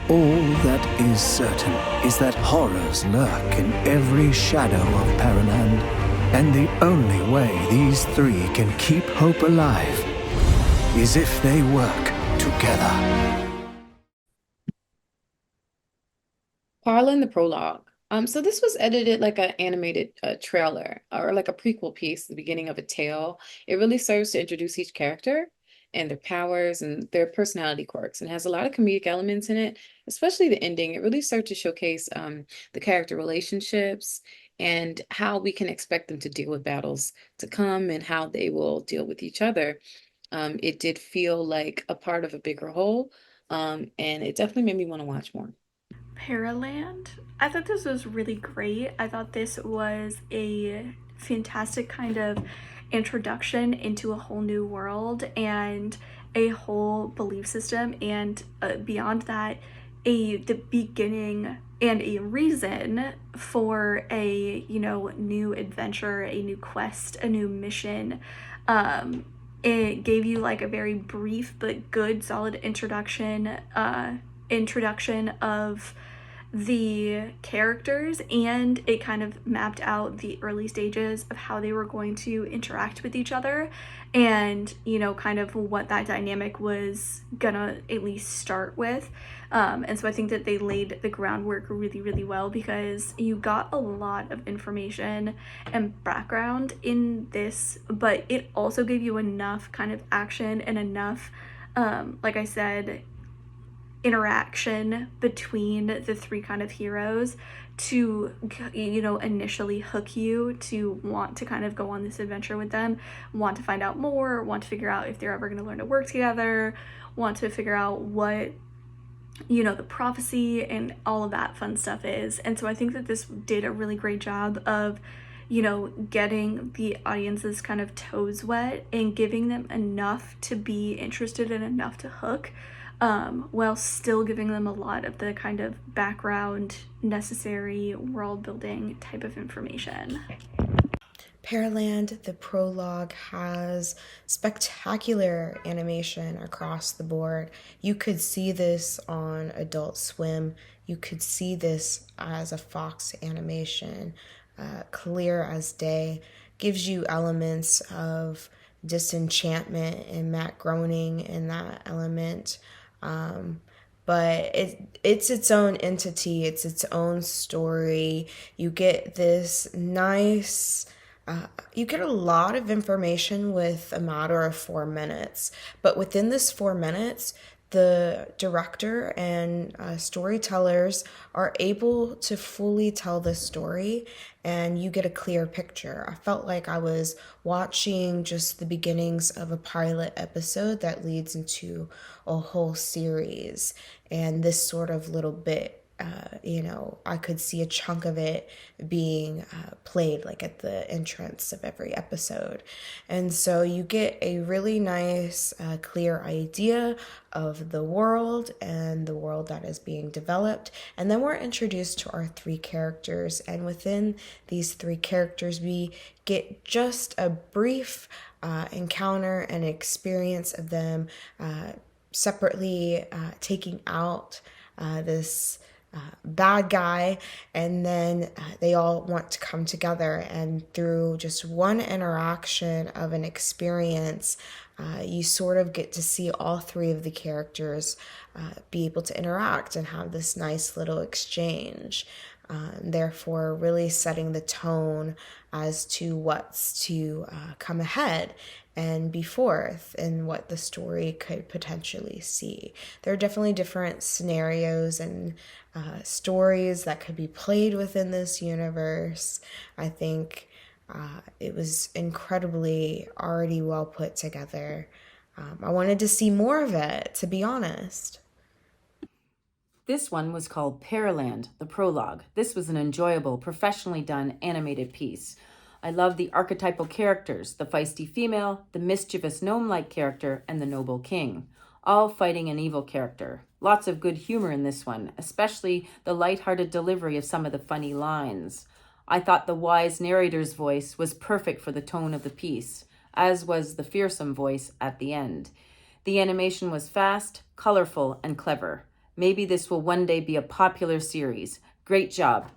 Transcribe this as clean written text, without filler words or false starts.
All that is certain is that horrors lurk in every shadow of Paraland, and the only way these three can keep hope alive is if they work together. Paraland the prologue. So this was edited like an animated trailer or like a prequel piece, the beginning of a tale. It really serves to introduce each character and their powers and their personality quirks, and has a lot of comedic elements in it, especially the ending. It really served to showcase the character relationships and how we can expect them to deal with battles to come and how they will deal with each other. It did feel like a part of a bigger whole, and it definitely made me want to watch more. Paraland. I thought this was really great. I thought this was a fantastic kind of introduction into a whole new world and a whole belief system, and beyond that, the beginning and a reason for a new adventure, a new quest, a new mission. It gave you like a very brief but good solid introduction of the characters, and it kind of mapped out the early stages of how they were going to interact with each other, and kind of what that dynamic was gonna at least start with. And so I think that they laid the groundwork really, really well, because you got a lot of information and background in this, but it also gave you enough kind of action and enough, like I said, interaction between the three kind of heroes to initially hook you to want to kind of go on this adventure with them, want to find out more, want to figure out if they're ever going to learn to work together, want to figure out what the prophecy and all of that fun stuff is. And so I think that this did a really great job of getting the audience's kind of toes wet and giving them enough to be interested and enough to hook, while still giving them a lot of the kind of background necessary world building type of information. Paraland, the prologue, has spectacular animation across the board. You could see this on Adult Swim. You could see this as a Fox animation, clear as day. Gives you elements of disenchantment and Matt Groening in that element. But it's its own entity, it's its own story. You get this nice, you get a lot of information with a matter of 4 minutes. But within this 4 minutes, the director and storytellers are able to fully tell this story, and you get a clear picture. I felt like I was watching just the beginnings of a pilot episode that leads into a whole series, and this sort of little bit, I could see a chunk of it being played like at the entrance of every episode. And so you get a really nice, clear idea of the world and the world that is being developed. And then we're introduced to our three characters. And within these three characters, we get just a brief encounter and experience of them separately taking out this bad guy, and then they all want to come together, and through just one interaction of an experience, you sort of get to see all three of the characters be able to interact and have this nice little exchange, therefore really setting the tone as to what's to come ahead and be forth and what the story could potentially see. There are definitely different scenarios and stories that could be played within this universe. I think it was incredibly already well put together. I wanted to see more of it, to be honest. This one was called Paraland, the prologue. This was an enjoyable, professionally done animated piece. I love the archetypal characters, the feisty female, the mischievous gnome-like character, and the noble king, all fighting an evil character. Lots of good humor in this one, especially the lighthearted delivery of some of the funny lines. I thought the wise narrator's voice was perfect for the tone of the piece, as was the fearsome voice at the end. The animation was fast, colorful, and clever. Maybe this will one day be a popular series. Great job.